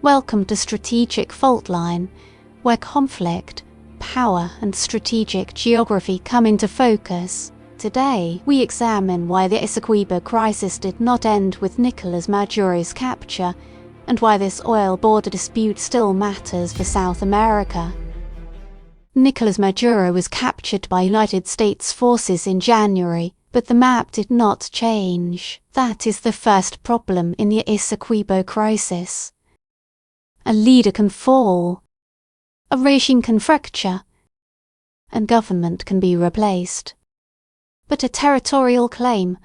Welcome to Strategic Faultline, where conflict, power and strategic geography come into focus. Today, we examine why the Essequibo crisis did not end with Nicolás Maduro's capture, and why this oil border dispute still matters for South America. Nicolás Maduro was captured by United States forces in January, but the map did not change. That is the first problem in the Essequibo crisis. A leader can fall, a regime can fracture, and government can be replaced. But a territorial claim,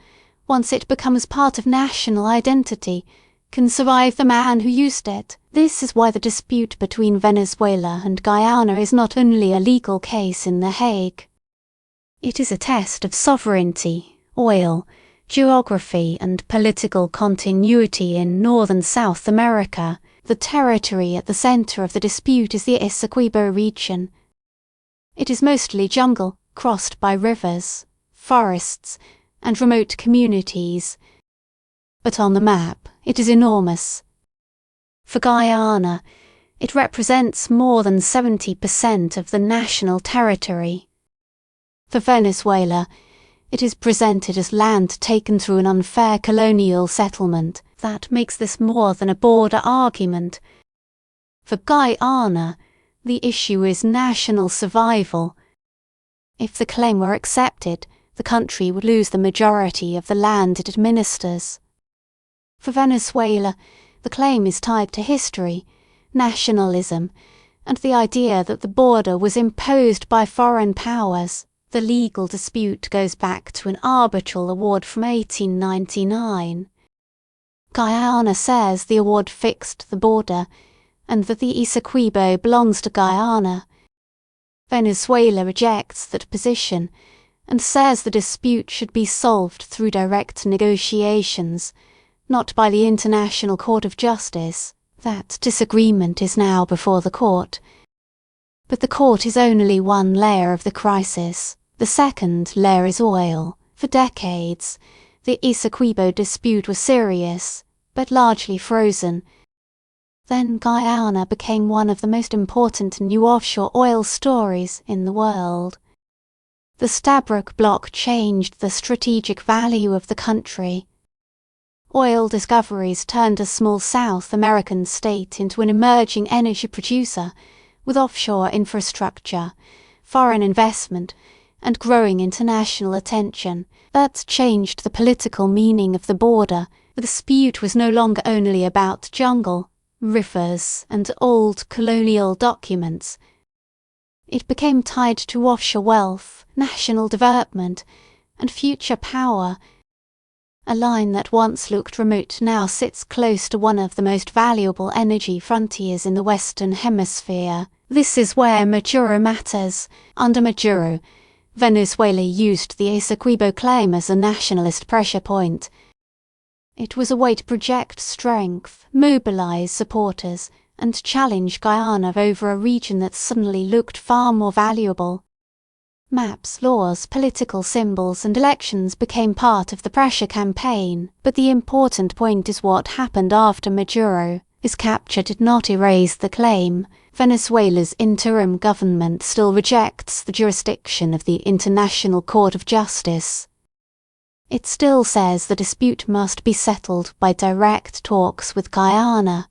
once it becomes part of national identity, can survive the man who used it. This is why the dispute between Venezuela and Guyana is not only a legal case in The Hague. It is a test of sovereignty, oil, geography and political continuity in North and South America. The territory at the center of the dispute is the Essequibo region. It is mostly jungle, crossed by rivers, forests, and remote communities. But on the map, it is enormous. For Guyana, it represents more than 70% of the national territory. For Venezuela, it is presented as land taken through an unfair colonial settlement. That makes this more than a border argument. For Guyana, the issue is national survival. If the claim were accepted, the country would lose the majority of the land it administers. For Venezuela, the claim is tied to history, nationalism, and the idea that the border was imposed by foreign powers. The legal dispute goes back to an arbitral award from 1899. Guyana says the award fixed the border, and that the Essequibo belongs to Guyana. Venezuela rejects that position, and says the dispute should be solved through direct negotiations, not by the International Court of Justice. That disagreement is now before the court. But the court is only one layer of the crisis. The second layer is oil. For decades, the Essequibo dispute was serious, but largely frozen. Then Guyana became one of the most important new offshore oil stories in the world. The Stabroek Block changed the strategic value of the country. Oil discoveries turned a small South American state into an emerging energy producer, with offshore infrastructure, foreign investment, and growing international attention. That changed the political meaning of the border. The dispute was no longer only about jungle, rivers, and old colonial documents. It became tied to offshore wealth, national development, and future power. A line that once looked remote now sits close to one of the most valuable energy frontiers in the Western Hemisphere. This is where Maduro matters. Under Maduro, Venezuela used the Essequibo claim as a nationalist pressure point. It was a way to project strength, mobilize supporters, and challenge Guyana over a region that suddenly looked far more valuable. Maps, laws, political symbols, and elections became part of the pressure campaign, but the important point is what happened after Maduro. His capture did not erase the claim. Venezuela's interim government still rejects the jurisdiction of the International Court of Justice. It still says the dispute must be settled by direct talks with Guyana.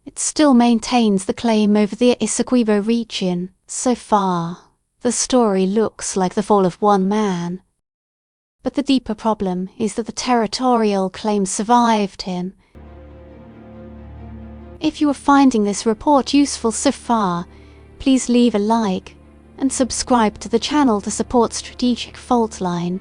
It still maintains the claim over the Essequibo region. So far, the story looks like the fall of one man. But the deeper problem is that the territorial claim survived him. If you are finding this report useful so far, please leave a like and subscribe to the channel to support Strategic Faultline.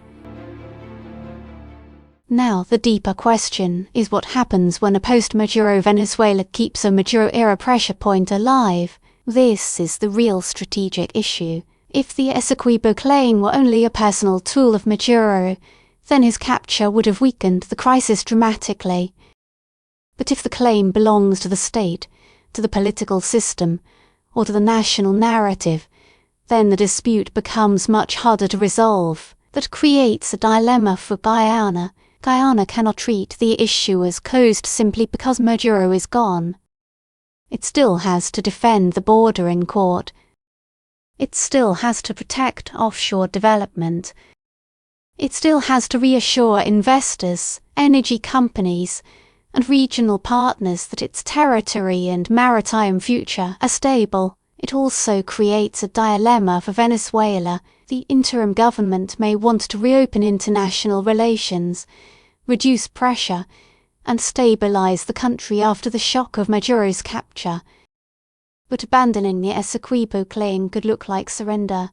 Now the deeper question is what happens when a post-Maduro Venezuela keeps a Maduro-era pressure point alive. This is the real strategic issue. If the Essequibo claim were only a personal tool of Maduro, then his capture would have weakened the crisis dramatically. But if the claim belongs to the state, to the political system, or to the national narrative, then the dispute becomes much harder to resolve. That creates a dilemma for Guyana. Guyana cannot treat the issue as closed simply because Maduro is gone. It still has to defend the border in court. It still has to protect offshore development. It still has to reassure investors, energy companies, and regional partners that its territory and maritime future are stable. It also creates a dilemma for Venezuela. The interim government may want to reopen international relations, reduce pressure, and stabilize the country after the shock of Maduro's capture. But abandoning the Essequibo claim could look like surrender.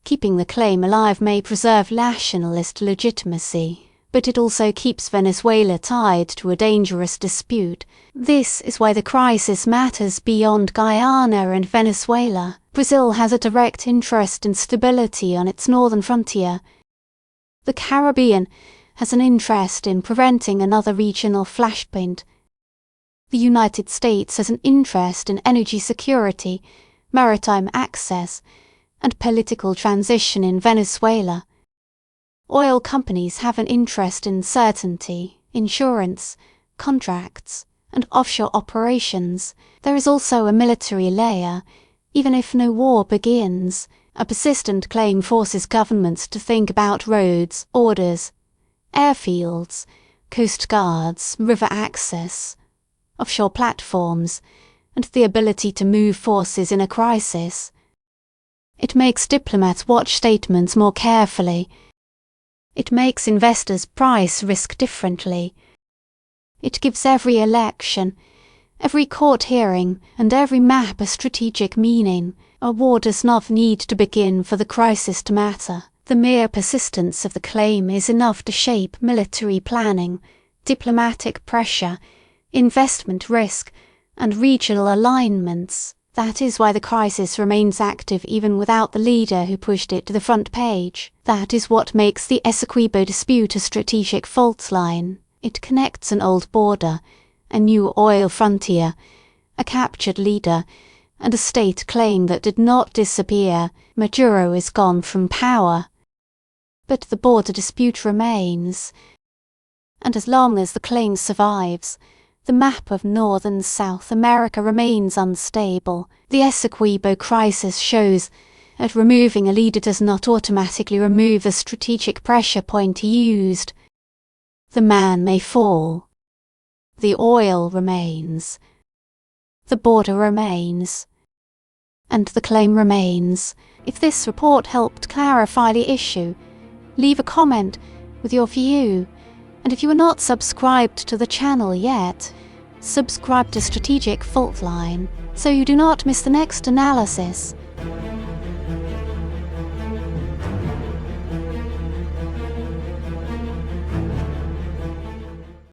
Keeping the claim alive may preserve nationalist legitimacy, but it also keeps Venezuela tied to a dangerous dispute. This is why the crisis matters beyond Guyana and Venezuela. Brazil has a direct interest in stability on its northern frontier. The Caribbean has an interest in preventing another regional flashpoint. The United States has an interest in energy security, maritime access, and political transition in Venezuela. Oil companies have an interest in certainty, insurance, contracts, and offshore operations. There is also a military layer. Even if no war begins, a persistent claim forces governments to think about roads, orders, airfields, coast guards, river access, offshore platforms, and the ability to move forces in a crisis. It makes diplomats watch statements more carefully. It makes investors price risk differently. It gives every election, every court hearing, and every map a strategic meaning. A war does not need to begin for the crisis to matter. The mere persistence of the claim is enough to shape military planning, diplomatic pressure, investment risk, and regional alignments. That is why the crisis remains active even without the leader who pushed it to the front page. That is what makes the Essequibo dispute a strategic fault line. It connects an old border, a new oil frontier, a captured leader, and a state claim that did not disappear. Maduro is gone from power. But the border dispute remains. And as long as the claim survives, the map of North and South America remains unstable. The Essequibo crisis shows that removing a leader does not automatically remove the strategic pressure point used. The man may fall. The oil remains. The border remains. And the claim remains. If this report helped clarify the issue, leave a comment with your view. And if you are not subscribed to the channel yet, subscribe to Strategic Faultline so you do not miss the next analysis.